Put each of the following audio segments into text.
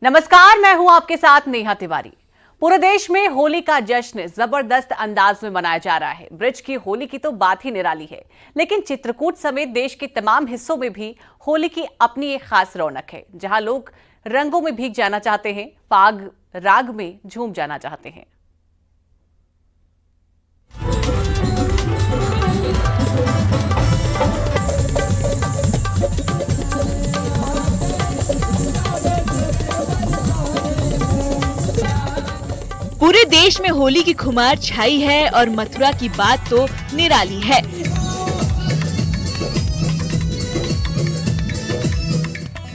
नमस्कार, मैं हूं आपके साथ नेहा तिवारी। पूरे देश में होली का जश्न जबरदस्त अंदाज में मनाया जा रहा है। ब्रज की होली की तो बात ही निराली है, लेकिन चित्रकूट समेत देश के तमाम हिस्सों में भी होली की अपनी एक खास रौनक है, जहां लोग रंगों में भीग जाना चाहते हैं, फाग राग में झूम जाना चाहते हैं। पूरे देश में होली की खुमार छाई है और मथुरा की बात तो निराली है।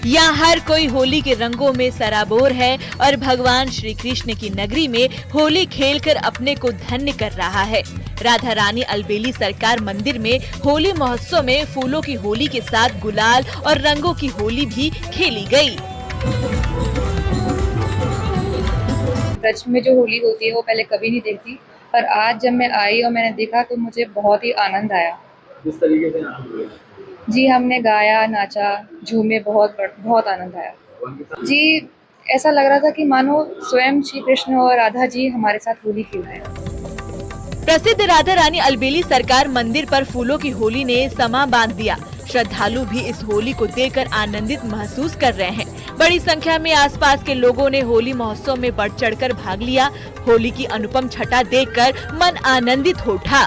यहाँ हर कोई होली के रंगों में सराबोर है और भगवान श्री कृष्ण की नगरी में होली खेलकर अपने को धन्य कर रहा है। राधा रानी अलबेली सरकार मंदिर में होली महोत्सव में फूलों की होली के साथ गुलाल और रंगों की होली भी खेली गई। ब्रज में जो होली होती है वो पहले कभी नहीं देखती, पर आज जब मैं आई और मैंने देखा तो मुझे बहुत ही आनंद आया। किस तरीके से आनंद हुआ? जी, हमने गाया, नाचा, झूमे, बहुत आनंद आया। जी, ऐसा लग रहा था कि मानो स्वयं श्री कृष्ण और राधा जी हमारे साथ होली खेल रहे हैं। प्रसिद्ध राधा रानी अलबेली सरकार मंदिर पर फूलों की होली ने समा बांध दिया। श्रद्धालु भी इस होली को देखकर आनंदित महसूस कर रहे हैं। बड़ी संख्या में आसपास के लोगों ने होली महोत्सव में बढ़ चढ़कर भाग लिया। होली की अनुपम छटा देखकर मन आनंदित हो उठा।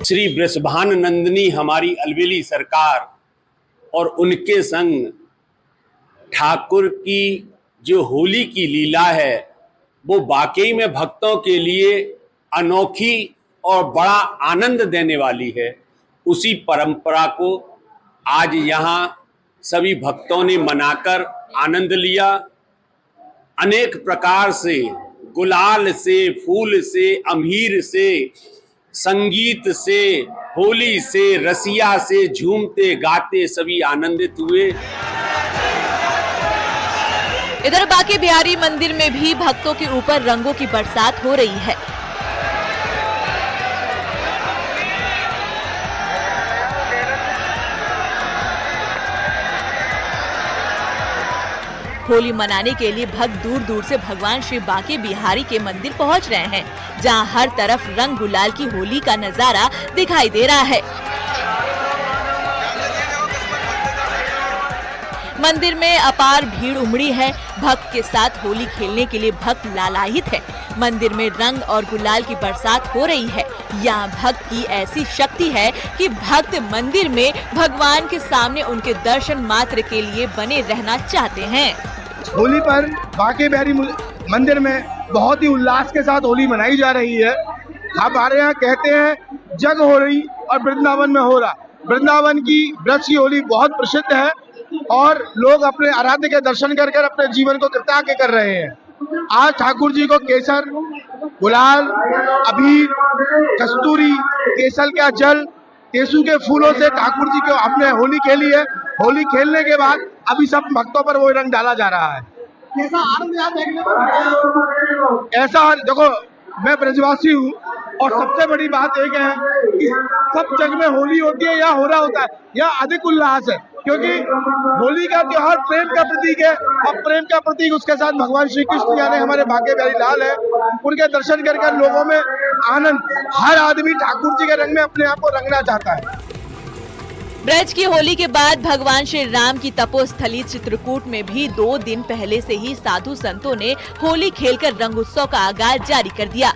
श्री वृषभान नंदिनी हमारी अलबेली सरकार और उनके संग ठाकुर की जो होली की लीला है वो वाकई में भक्तों के लिए अनोखी और बड़ा आनंद देने वाली है। उसी परंपरा को आज यहाँ सभी भक्तों ने मनाकर आनंद लिया। अनेक प्रकार से गुलाल से, फूल से, अम्हीर से, संगीत से, होली से, रसिया से झूमते गाते सभी आनंदित हुए। इधर बांके बिहारी मंदिर में भी भक्तों के ऊपर रंगों की बरसात हो रही है। होली मनाने के लिए भक्त दूर दूर से भगवान श्री बांके बिहारी के मंदिर पहुंच रहे हैं, जहां हर तरफ रंग गुलाल की होली का नजारा दिखाई दे रहा है। मंदिर में अपार भीड़ उमड़ी है। भक्त के साथ होली खेलने के लिए भक्त लालायित है। मंदिर में रंग और गुलाल की बरसात हो रही है। यहाँ भक्त की ऐसी शक्ति है कि भक्त मंदिर में भगवान के सामने उनके दर्शन मात्र के लिए बने रहना चाहते हैं। होली पर बांके बिहारी मंदिर में बहुत ही उल्लास के साथ होली मनाई जा रही है। हमारे यहाँ कहते हैं जग हो रही और वृंदावन में हो रहा। वृंदावन की ब्रज की होली बहुत प्रसिद्ध है और लोग अपने आराध्य के दर्शन कर कर अपने जीवन को कृतज्ञ कर रहे हैं। आज ठाकुर जी को केसर, गुलाल, अबीर, कस्तूरी, केसर का जल, तेसू के फूलों से ठाकुर जी को हमने होली खेली है। होली खेलने के बाद अभी सब भक्तों पर वो रंग डाला जा रहा है। ऐसा देखो, मैं ब्रजवासी हूँ और सबसे बड़ी बात एक है कि सब जग में होली होती है, यहाँ हो रहा होता है, यहाँ अधिक उल्लास है, क्योंकि होली का त्योहार प्रेम का प्रतीक है और प्रेम का प्रतीक उसके साथ भगवान श्री कृष्ण यानी हमारे बांके बिहारी लाल है। उनके दर्शन कर लोगों में आनंद, हर आदमी ठाकुर जी के रंग में अपने आप को रंगना चाहता है। ब्रज की होली के बाद भगवान श्री राम की तपोस्थली चित्रकूट में भी 2 दिन पहले से ही साधु संतों ने होली खेलकर रंग उत्सव का आगाज जारी कर दिया।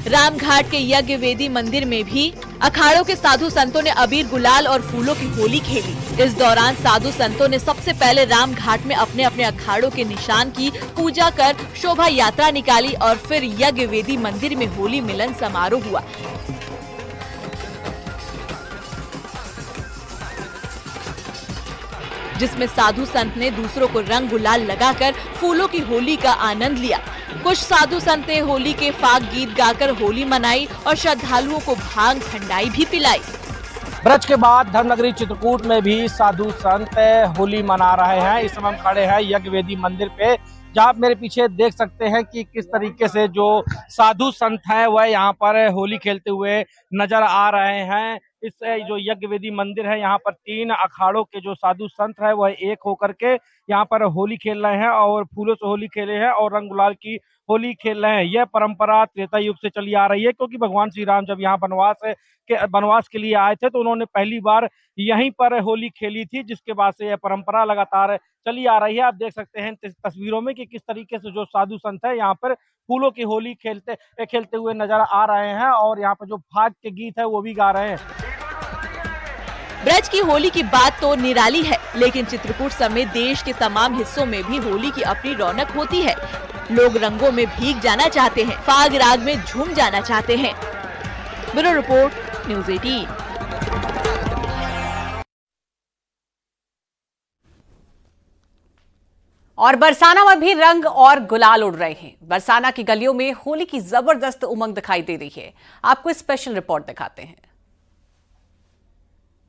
रामघाट के यज्ञ वेदी मंदिर में भी अखाड़ों के साधु संतों ने अबीर, गुलाल और फूलों की होली खेली। इस दौरान साधु संतों ने सबसे पहले रामघाट में अपने अपने अखाड़ों के निशान की पूजा कर शोभा यात्रा निकाली और फिर यज्ञ वेदी मंदिर में होली मिलन समारोह हुआ। जिसमें साधु संत ने दूसरों को रंग गुलाल लगाकर फूलों की होली का आनंद लिया। कुछ साधु संत ने होली के फाग गीत गाकर होली मनाई और श्रद्धालुओं को भांग ठंडाई भी पिलाई। ब्रज के बाद धर्मनगरी चित्रकूट में भी साधु संत होली मना रहे हैं। इस समय हम खड़े हैं यज्ञ वेदी मंदिर पे, जहाँ आप मेरे पीछे देख सकते हैं कि किस तरीके से जो साधु संत हैं वह यहाँ पर होली खेलते हुए नजर आ रहे हैं। इस जो यज्ञ वेदी मंदिर है, यहाँ पर 3 अखाड़ों के जो साधु संत है वह एक होकर के यहाँ पर होली खेल रहे हैं और फूलों से होली खेले हैं और रंग गुलाल की होली खेल रहे हैं। यह परंपरा त्रेता युग से चली आ रही है, क्योंकि भगवान श्री राम जब यहाँ वनवास के लिए आए थे तो उन्होंने पहली बार यहीं पर होली खेली थी, जिसके बाद से यह परंपरा लगातार चली आ रही है। आप देख सकते हैं तस्वीरों में कि किस तरीके से जो साधु संत है यहाँ पर फूलों की होली खेलते हुए नजर आ रहे हैं और यहाँ पर जो फाग के गीत है वो भी गा रहे हैं। ब्रज की होली की बात तो निराली है, लेकिन चित्रकूट समेत देश के तमाम हिस्सों में भी होली की अपनी रौनक होती है। लोग रंगों में भीग जाना चाहते हैं, फाग राग में झूम जाना चाहते हैं। Bureau report, news 18। और बरसाना में भी रंग और गुलाल उड़ रहे हैं। बरसाना की गलियों में होली की जबरदस्त उमंग दिखाई दे रही है। आपको स्पेशल रिपोर्ट दिखाते हैं।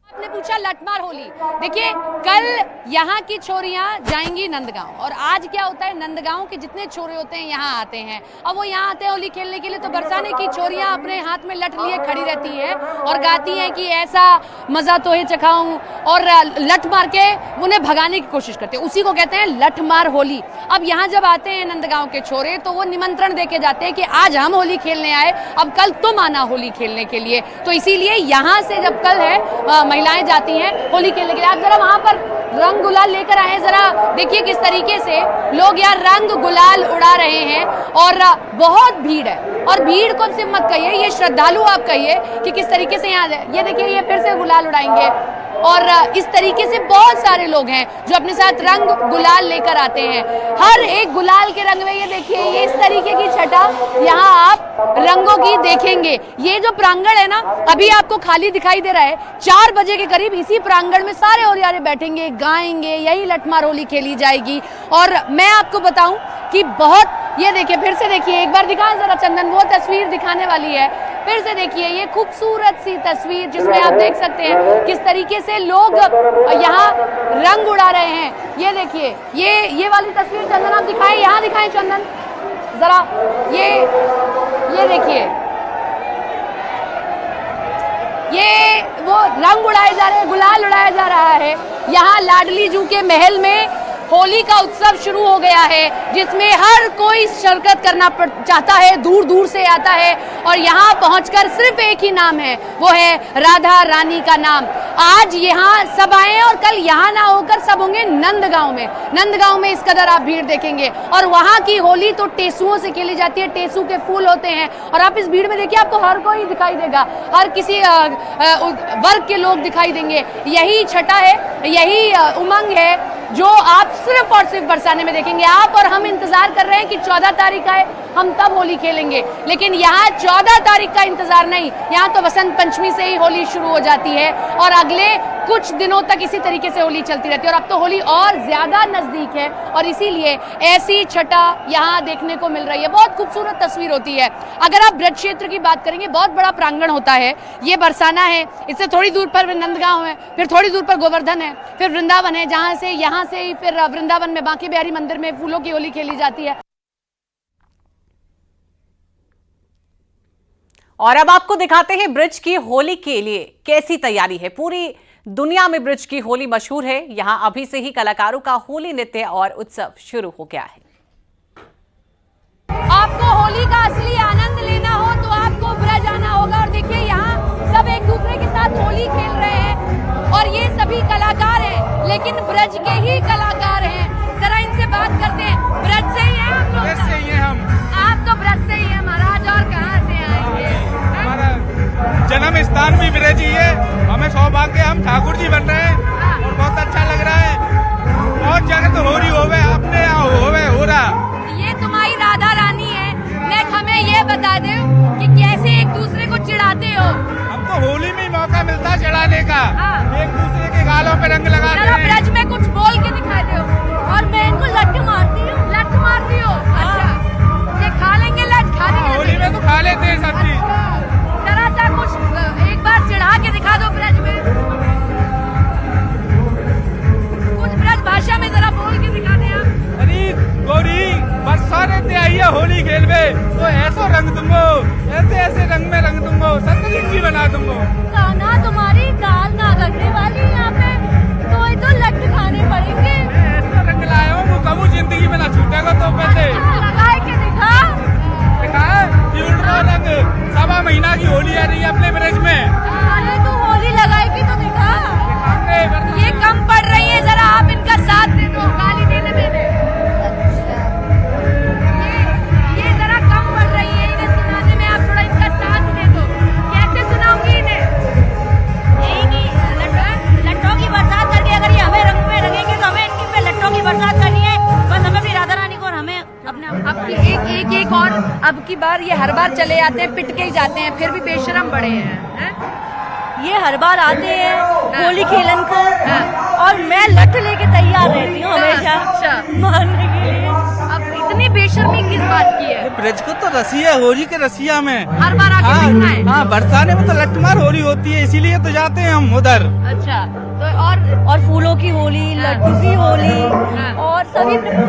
आपने पूछा लठमार होली। देखिए, कल यहाँ की छोरियां जाएंगी नंदगांव, और आज क्या होता है, नंदगांव के जितने छोरे होते हैं यहाँ आते हैं। अब वो यहाँ आते हैं होली खेलने के लिए, तो बरसाने की छोरियां अपने हाथ में लठ लिए खड़ी रहती हैं और गाती हैं कि ऐसा मजा तो है चखाऊं, और लठ मार के उन्हें भगाने की कोशिश करते हैं। उसी को कहते हैं लठमार होली। अब यहाँ जब आते हैं नंदगांव के छोरे तो वो निमंत्रण देके जाते हैं कि आज हम होली खेलने आए, अब कल तुम आना होली खेलने के लिए। तो इसीलिए यहाँ से जब कल है महिलाएं जाती हैं होली खेलने के लिए। आप जरा वहां पर रंग गुलाल लेकर आए, जरा देखिए किस तरीके से लोग यहाँ रंग गुलाल उड़ा रहे हैं और बहुत भीड़ है। और भीड़ को सिर्फ मत कहिए, ये श्रद्धालु आप कहिए कि किस तरीके से यहाँ, ये देखिए ये फिर से गुलाल उड़ाएंगे। और इस तरीके से बहुत सारे लोग हैं जो अपने साथ रंग गुलाल लेकर आते हैं। हर एक गुलाल के रंग में ये देखिए, ये इस तरीके की छटा यहाँ आप रंगों की देखेंगे। ये जो प्रांगण है ना, अभी आपको खाली दिखाई दे रहा है। 4 बजे के करीब इसी प्रांगण में सारे होरियारे बैठेंगे, गाएंगे, यही लठमार होली खेली जाएगी। और मैं आपको बताऊं कि बहुत, ये देखिए फिर से देखिए, एक बार दिखाएं जरा चंदन, वो तस्वीर दिखाने वाली है। फिर से देखिए ये खूबसूरत सी तस्वीर जिसमें आप देख सकते हैं किस तरीके से लोग यहाँ रंग उड़ा रहे हैं। ये देखिए, ये वाली तस्वीर चंदन आप दिखाएं, यहाँ दिखाएं चंदन जरा, ये देखिए, ये वो रंग उड़ाए जा रहे हैं, गुलाल उड़ाया जा रहा है। यहाँ लाडली जू के महल में होली का उत्सव शुरू हो गया है, जिसमें हर कोई शिरकत करना चाहता है, दूर दूर से आता है। और यहाँ पहुंचकर सिर्फ एक ही नाम है, वो है राधा रानी का नाम। आज यहाँ सब आए और कल यहाँ ना होकर सब होंगे नंदगांव में। नंदगांव में इस कदर आप भीड़ देखेंगे। और वहाँ की होली तो टेसुओं से खेली जाती है, टेसू के फूल होते हैं। और आप इस भीड़ में देखिए, आपको हर कोई दिखाई देगा, हर किसी वर्ग के लोग दिखाई देंगे। यही छटा है, यही उमंग है जो आप सिर्फ और सिर्फ बरसाने में देखेंगे। आप और हम इंतजार कर रहे हैं कि 14 तारीख आए, हम तब होली खेलेंगे। लेकिन यहाँ 14 तारीख का इंतजार नहीं, यहाँ तो बसंत पंचमी से ही होली शुरू हो जाती है और अगले कुछ दिनों तक इसी तरीके से होली चलती रहती है। और अब तो होली और ज्यादा नजदीक है और इसीलिए ऐसी छटा यहाँ देखने को मिल रही है। बहुत खूबसूरत तस्वीर होती है। अगर आप ब्रज क्षेत्र की बात करेंगे, बहुत बड़ा प्रांगण होता है। ये बरसाना है, इससे थोड़ी दूर पर नंदगांव है, फिर थोड़ी दूर पर गोवर्धन है, फिर वृंदावन है, जहाँ से यहाँ से ही फिर वृंदावन में बांके बिहारी मंदिर में फूलों की होली खेली जाती है। और अब आपको दिखाते हैं ब्रज की होली के लिए कैसी तैयारी है। पूरी दुनिया में ब्रज की होली मशहूर है। यहां अभी से ही कलाकारों का होली नृत्य और उत्सव शुरू हो गया है। आपको होली का असली आनंद लेना हो तो आपको ब्रज आना होगा। और देखिए, यहाँ सब एक दूसरे के साथ होली खेल रहे हैं और ये सभी कलाकार हैं, लेकिन ब्रज के ही कलाकार हैं। जरा इनसे बात करते हैं। ब्रज से ही हैं हम लोग? ब्रज से ही हैं हम। आप तो ब्रज से ही हैं महाराज, और कहाँ से आएंगे? हमारा जन्म स्थान भी ब्रज ही है। हमें सौभाग्य, हम ठाकुर जी बन रहे हैं और बहुत अच्छा लग रहा है। और जगह तो होली होवे, अपने यहाँ होवे हो रहा। ये तुम्हारी राधा रानी है। नेक्स्ट हमें ये बता दो कि कैसे एक दूसरे को चिढ़ाते हो? हमको होली में ही मौका मिलता है चिढ़ाने का। एक दूसरे के गालों पे रंग लगाते हैं। ब्रज में कुछ बोल के दिखा दो। और मैं इनको लठ मारती हूँ। लठ मारती हो? अच्छा, ये खा लेंगे लठ? खा लेंगे? होली में तो खा लेते हैं सब चीज। जरा सा कुछ एक बार चिढ़ा के दिखा दो ब्रज में, कुछ ब्रज भाषा में जरा बोल के दिखा दे आप। अरे गौरी बरसाने ते आई है होली खेलवे, तो ऐसो रंग तुमको, ऐसे ऐसे रंग में रंग दूंगा, सतरंगी बना दूंगा। ना तुम्हारी दाल ना गलने वाली यहाँ पे, तो लड्डू खाने पड़ेंगे। ऐसा रंग लाया हूँ वो कबू जिंदगी में ना छूटेगा। तो पैसे लगाए के दिखा रंग, 1.25 महीना की होली आ रही है अपने ब्रज में। अरे तू होली लगाएगी तो दिखा। ये कम पड़ रही है, जरा आप इनका साथ दे दो। गाली देने मैंने ये जरा कम पड़ रही है, इन्हें सुनाने में आप थोड़ा इनका साथ दे दो। कैसे सुनाऊंगी इन्हें? यही नहीं, लट्टों की बरसात करके अगर ये हमें रंग में रंगेंगे तो हमें इनकी पे लट्टों की बरसात करनी है। बस हमें अपनी राधा रानी को और हमें अपने अब की एक और अब की बार ये हर बार चले आते हैं, पिट के ही जाते हैं, फिर भी बेशरम बड़े हैं। ये हर बार आते हैं होली खेलन को, और मैं लट लेके तैयार रहती हूँ हमेशा मारने के लिए। अब इतनी बेशर्मी किस बात की है? ब्रज को तो रसिया, होली के रसिया में हर बार आके पिटना है। हाँ, बरसाने में तो लट्ठमार होली होती है, इसीलिए तो जाते हैं हम उधर। अच्छा, तो और फूलों की होली, लड्डू की होली, और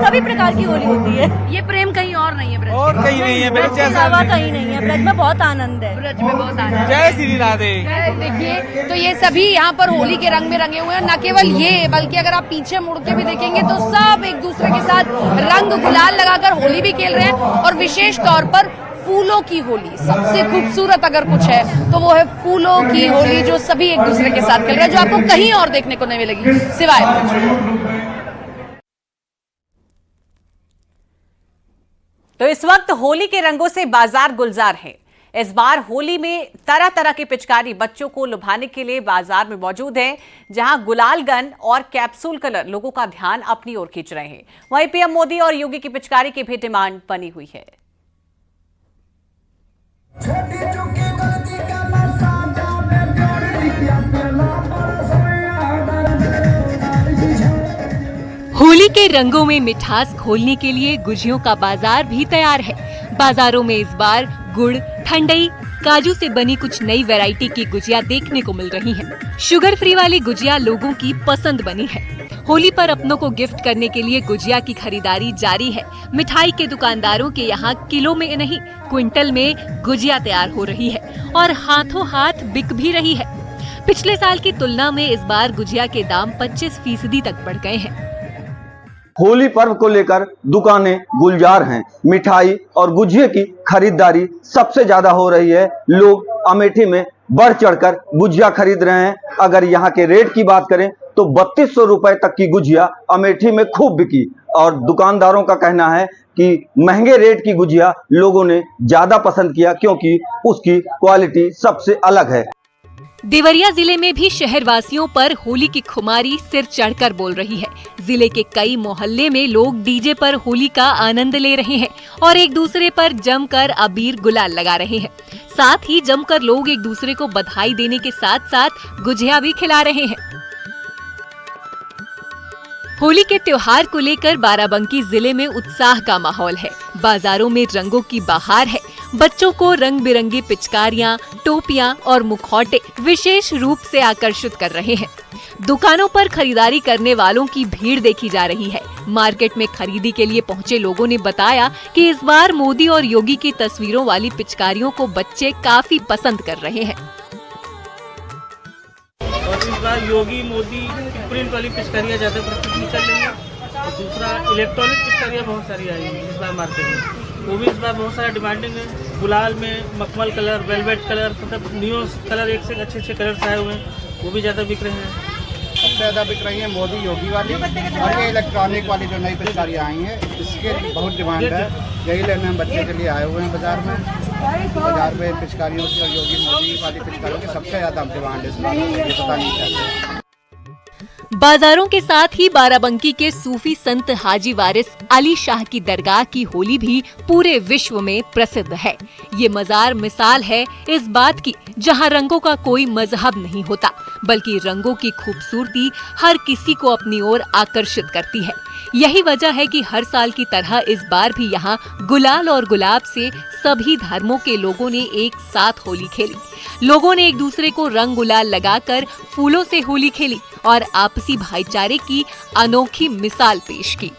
सभी प्रकार की होली होती है। ये प्रेम कहीं और नहीं है ब्रज और कहीं नहीं है ब्रज के अलावा कहीं नहीं है। ब्रज में बहुत आनंद है। ब्रज में बहुत आनंद। जय श्री राधे। देखिए, तो ये सभी यहाँ पर होली के रंग में रंगे हुए हैं। न केवल ये, बल्कि अगर आप पीछे मुड़ के भी देखेंगे तो सब एक दूसरे के साथ रंग गुलाल लगाकर होली भी खेल रहे हैं। और विशेष तौर पर फूलों की होली, सबसे खूबसूरत अगर कुछ है तो वो है फूलों की होली, जो सभी एक दूसरे के साथ खेल रहे हैं, जो आपको कहीं और देखने को नहीं मिलेगी सिवाय। तो इस वक्त होली के रंगों से बाजार गुलजार है। इस बार होली में तरह तरह की पिचकारी बच्चों को लुभाने के लिए बाजार में मौजूद है, जहां गुलाल गन और कैप्सूल कलर लोगों का ध्यान अपनी ओर खींच रहे हैं। वहीं पीएम मोदी और योगी की पिचकारी की भी डिमांड बनी हुई है। होली के रंगों में मिठास घोलने के लिए गुजियों का बाजार भी तैयार है। बाजारों में इस बार गुड़, ठंडई, काजू से बनी कुछ नई वैरायटी की गुजिया देखने को मिल रही हैं। शुगर फ्री वाली गुजिया लोगों की पसंद बनी है। होली पर अपनों को गिफ्ट करने के लिए गुजिया की खरीदारी जारी है। मिठाई के दुकानदारों के यहाँ किलो में नहीं, क्विंटल में गुजिया तैयार हो रही है और हाथों हाथ बिक भी रही है। पिछले साल की तुलना में इस बार गुजिया के दाम 25% तक बढ़ गए हैं। होली पर्व को लेकर दुकानें गुलजार हैं। मिठाई और गुजिया की खरीदारी सबसे ज्यादा हो रही है। लोग अमेठी में बढ़ चढ़कर गुजिया खरीद रहे हैं। अगर यहाँ के रेट की बात करें तो 3200 रुपए तक की गुजिया अमेठी में खूब बिकी, और दुकानदारों का कहना है कि महंगे रेट की गुजिया लोगों ने ज्यादा पसंद किया, क्योंकि उसकी क्वालिटी सबसे अलग है। देवरिया जिले में भी शहरवासियों पर होली की खुमारी सिर चढ़कर बोल रही है। जिले के कई मोहल्ले में लोग डीजे पर होली का आनंद ले रहे हैं और एक दूसरे पर जमकर अबीर गुलाल लगा रहे हैं। साथ ही जमकर लोग एक दूसरे को बधाई देने के साथ साथ गुजिया भी खिला रहे हैं। होली के त्योहार को लेकर बाराबंकी जिले में उत्साह का माहौल है। बाजारों में रंगों की बहार है। बच्चों को रंग बिरंगी पिचकारियां, टोपियां और मुखौटे विशेष रूप से आकर्षित कर रहे हैं। दुकानों पर खरीदारी करने वालों की भीड़ देखी जा रही है। मार्केट में खरीदी के लिए पहुंचे लोगों ने बताया कि इस बार मोदी और योगी की तस्वीरों वाली पिचकारियों को बच्चे काफी पसंद कर रहे हैं। और इस बार योगी मोदी की प्रिंट वाली पिचकारियाँ ज्यादा प्रसिद्ध चल रही है। और दूसरा इलेक्ट्रॉनिक पिचकारियाँ बहुत सारी आई हैं इस बार मार्केट में, वो भी इस बार बहुत सारा डिमांडिंग है। गुलाल में मखमल कलर, वेलवेट कलर, मतलब नियो कलर, एक से अच्छे कलर्स आए हुए हैं, वो भी ज़्यादा बिक रहे हैं। सबसे ज़्यादा बिक रही है मोदी योगी वाली, और ये इलेक्ट्रॉनिक वाली जो नई पिचकारियाँ आई हैं, इसके बहुत डिमांड है। यही लेने हम बच्चे के लिए आए हुए हैं बाजार में। बाजार में पिचकारियों की और योगी मोदी वाली पिचकारियों की सबसे ज़्यादा डिमांड है इस बार, ये पता नहीं क्या। बाजारों के साथ ही बाराबंकी के सूफी संत हाजी वारिस अली शाह की दरगाह की होली भी पूरे विश्व में प्रसिद्ध है। ये मजार मिसाल है इस बात की, जहां रंगों का कोई मजहब नहीं होता, बल्कि रंगों की खूबसूरती हर किसी को अपनी ओर आकर्षित करती है। यही वजह है कि हर साल की तरह इस बार भी यहाँ गुलाल और गुलाब से सभी धर्मों के लोगों ने एक साथ होली खेली। लोगों ने एक दूसरे को रंग गुलाल लगाकर फूलों से होली खेली और आपसी भाईचारे की अनोखी मिसाल पेश की।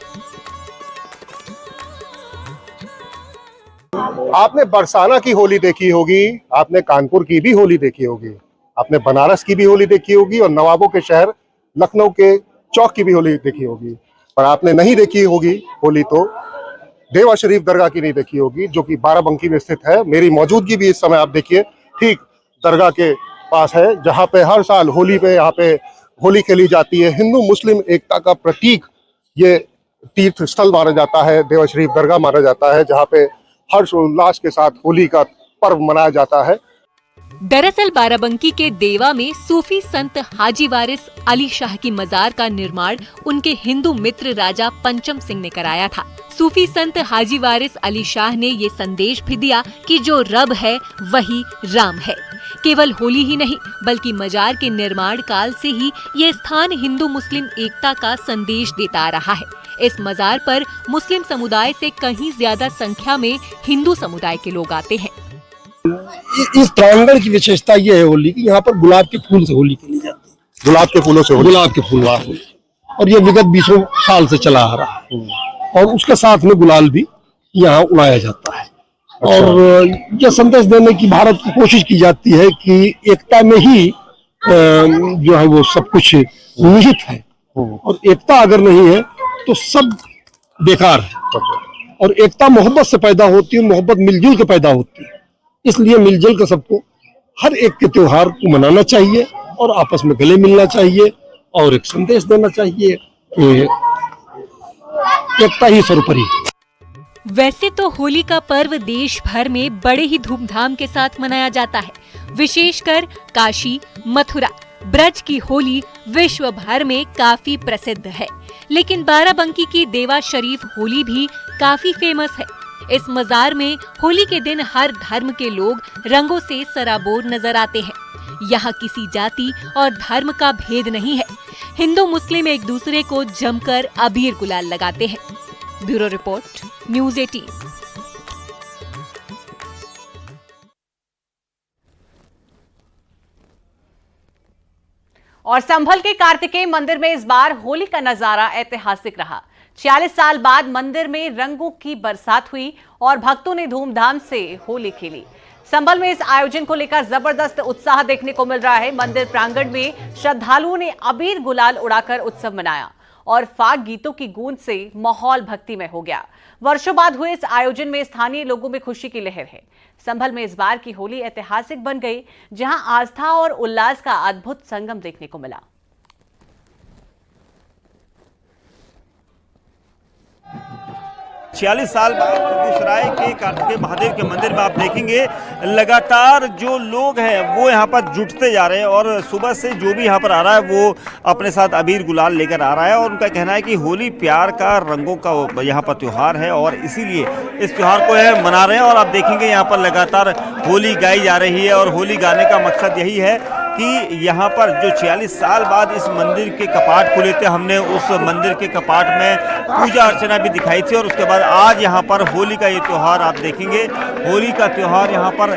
आपने बरसाना की होली देखी होगी, आपने कानपुर की भी होली देखी होगी, आपने बनारस की भी होली देखी होगी और नवाबों के शहर लखनऊ के चौक की भी होली देखी होगी, पर आपने नहीं देखी होगी होली तो देवा शरीफ दरगाह की नहीं देखी होगी, जो कि बाराबंकी में स्थित है। मेरी मौजूदगी भी इस समय आप देखिए ठीक दरगाह के पास है, जहाँ पे हर साल होली पे यहाँ पे होली खेली जाती है। हिंदू मुस्लिम एकता का प्रतीक ये तीर्थ स्थल माना जाता है, देवा शरीफ दरगाह माना जाता है, जहाँ पे हर्ष उल्लास के साथ होली का पर्व मनाया जाता है। दरअसल बाराबंकी के देवा में सूफी संत हाजी वारिस अली शाह की मजार का निर्माण उनके हिंदू मित्र राजा पंचम सिंह ने कराया था। सूफी संत हाजी वारिस अली शाह ने ये संदेश भी दिया कि जो रब है वही राम है। केवल होली ही नहीं बल्कि मजार के निर्माण काल से ही ये स्थान हिंदू मुस्लिम एकता का संदेश देता आ रहा है। इस मजार पर मुस्लिम समुदाय से कहीं ज्यादा संख्या में हिंदू समुदाय के लोग आते हैं। इस प्रांगण की विशेषता ये है होली की, यहाँ पर गुलाब के फूल से होली खेली जाती है। गुलाब के फूलों से, गुलाब के फूल, और ये विगत 20 साल से चला आ रहा है और उसके साथ में गुलाल भी यहाँ उड़ाया जाता है। और यह संदेश देने की भारत की कोशिश की जाती है कि एकता में ही जो है वो सब कुछ निहित है, और एकता अगर नहीं है तो सब बेकार है। और एकता मोहब्बत से पैदा होती है, मोहब्बत मिलजुल के पैदा होती है। इसलिए मिलजुल कर सबको हर एक के त्योहार को मनाना चाहिए और आपस में गले मिलना चाहिए और एक संदेश देना चाहिए कि एकता ही सर्वोपरि। वैसे तो होली का पर्व देश भर में बड़े ही धूमधाम के साथ मनाया जाता है। विशेषकर काशी, मथुरा, ब्रज की होली विश्व भर में काफी प्रसिद्ध है। लेकिन बाराबंकी की देवा शरीफ होली भी काफी फेमस है। इस मजार में होली के दिन हर धर्म के लोग रंगों से सराबोर नजर आते हैं। यहाँ किसी जाति और धर्म का भेद नहीं है। हिंदू मुस्लिम एक दूसरे को जमकर अबीर गुलाल लगाते हैं। Bureau report, news 18। और संभल के कार्तिकेय मंदिर में इस बार होली का नजारा ऐतिहासिक रहा। 46 साल बाद मंदिर में रंगों की बरसात हुई और भक्तों ने धूमधाम से होली खेली। संभल में इस आयोजन को लेकर जबरदस्त उत्साह देखने को मिल रहा है। मंदिर प्रांगण में श्रद्धालुओं ने अबीर गुलाल उड़ाकर उत्सव मनाया और फाग गीतों की गूंज से माहौल भक्तिमय हो गया। वर्षों बाद हुए इस आयोजन में स्थानीय लोगों में खुशी की लहर है। संभल में इस बार की होली ऐतिहासिक बन गई, जहां आस्था और उल्लास का अद्भुत संगम देखने को मिला। छियालीस साल बाद बेगूसराय के कार्तिकेय महादेव के मंदिर में आप देखेंगे लगातार जो लोग हैं वो यहाँ पर जुटते जा रहे हैं और सुबह से जो भी यहाँ पर आ रहा है वो अपने साथ अबीर गुलाल लेकर आ रहा है। और उनका कहना है कि होली प्यार का, रंगों का यहाँ पर त्यौहार है और इसीलिए इस त्यौहार को है मना रहे हैं। और आप देखेंगे यहाँ पर लगातार होली गाई जा रही है और होली गाने का मकसद यही है कि यहाँ पर जो 46 साल बाद इस मंदिर के कपाट खुले थे, हमने उस मंदिर के कपाट में पूजा अर्चना भी दिखाई थी और उसके बाद आज यहाँ पर होली का ये त्यौहार आप देखेंगे। होली का त्यौहार यहाँ पर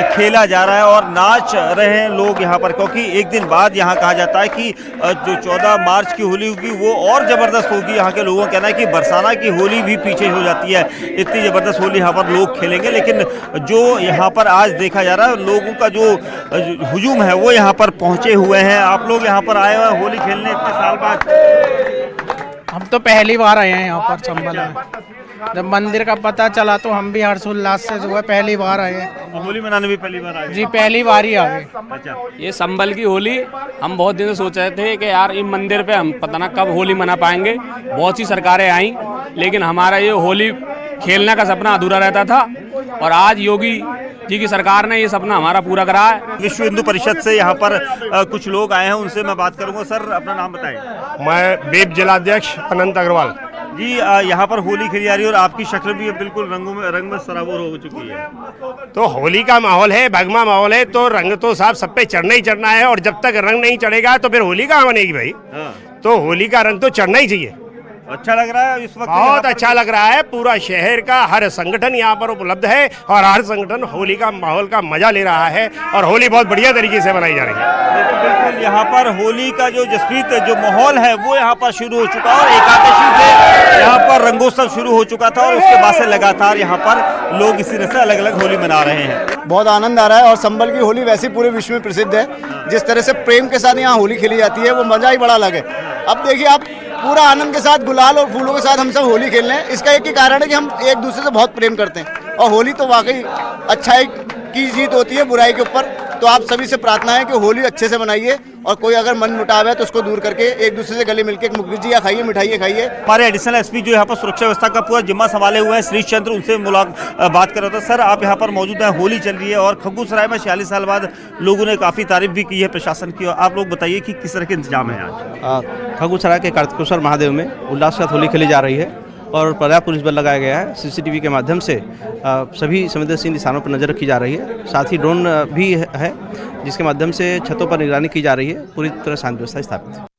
खेला जा रहा है और नाच रहे हैं लोग यहाँ पर, क्योंकि एक दिन बाद यहाँ कहा जाता है कि जो 14 मार्च की होली होगी वो और ज़बरदस्त होगी। यहाँ के लोगों का कहना है कि बरसाना की होली भी पीछे हो जाती है, इतनी ज़बरदस्त होली यहाँ पर लोग खेलेंगे। लेकिन जो यहाँ पर आज देखा जा रहा है, लोगों का जो हुजूम है वो यहाँ पर पहुँचे हुए हैं। आप लोग यहाँ पर आए हुए हैं होली खेलने इतने साल बाद? हम तो पहली बार आए हैं यहाँ पर संभल में। जब मंदिर का पता चला तो हम भी हर्षोल्लास से जो है पहली बार आए हैं। होली मनाने भी पहली बार आए? जी पहली बार ही आए। अच्छा, ये संभल की होली हम बहुत दिन से सोच रहे थे कि यार इन मंदिर पे हम पता ना कब होली मना पाएंगे। बहुत सी सरकारें आई लेकिन हमारा ये होली खेलने का सपना अधूरा रहता था और आज योगी जी की सरकार ने ये सपना हमारा पूरा करा है। विश्व हिंदू परिषद से यहाँ पर कुछ लोग आए हैं, उनसे मैं बात करूंगा। सर अपना नाम बताएं। मैं बेब जिलाध्यक्ष अनंत अग्रवाल जी। यहाँ पर होली खेली जा रही है और आपकी शक्ल भी बिल्कुल रंग में सराबोर हो चुकी है। तो होली का माहौल है, भगवा माहौल है, तो रंग तो साहब सब पे चढ़ना ही चढ़ना है और जब तक रंग नहीं चढ़ेगा तो फिर होली कहाँ बनेगी भाई। तो होली का रंग तो चढ़ना ही चाहिए। अच्छा लग रहा है इस वक्त? बहुत अच्छा लग रहा है। पूरा शहर का हर संगठन यहाँ पर उपलब्ध है और हर संगठन होली का माहौल का मजा ले रहा है और होली बहुत बढ़िया तरीके से मनाई जा रही है। बिल्कुल यहाँ पर होली का जो जसप्रीत जो माहौल है वो यहाँ पर शुरू हो चुका है और एकादशी से यहाँ पर रंगोत्सव शुरू हो चुका था और उसके बाद से लगातार यहाँ पर लोग इसी तरह से अलग अलग होली मना रहे हैं। बहुत आनंद आ रहा है और संबल की होली वैसे पूरे विश्व में प्रसिद्ध है। जिस तरह से प्रेम के साथ यहाँ होली खेली जाती है वो मजा ही बड़ा अलग है। अब देखिए आप पूरा आनंद के साथ गुलाल और फूलों के साथ हम सब होली खेल रहे हैं। इसका एक ही कारण है कि हम एक दूसरे से बहुत प्रेम करते हैं और होली तो वाकई अच्छाई की जीत होती है बुराई के ऊपर। तो आप सभी से प्रार्थना है कि होली अच्छे से मनाइए और कोई अगर मन मुटाव है तो उसको दूर करके एक दूसरे से गले मिलकर मुगजिया खाइए, मिठाइयाँ खाइए। हमारे एडिशनल एसपी जो यहाँ पर सुरक्षा व्यवस्था का पूरा जिम्मा संभाले हुए हैं श्रीश चंद्र, उनसे बात कर रहा था। सर, आप यहाँ पर मौजूद हैं, होली चल रही है और खगुसराय में 46 साल बाद लोगों ने काफ़ी तारीफ भी की है प्रशासन की। आप लोग बताइए कि किस तरह के इंतजाम है आज? खगुसराय के कार्तिकेश्वर महादेव में उल्लास के साथ होली खेली जा रही है और पर्याप्त पुलिस बल लगाया गया है। सीसीटीवी के माध्यम से सभी संवेदनशील स्थानों पर नजर रखी जा रही है। साथ ही ड्रोन भी है जिसके माध्यम से छतों पर निगरानी की जा रही है। पूरी तरह शांति व्यवस्था स्थापित है।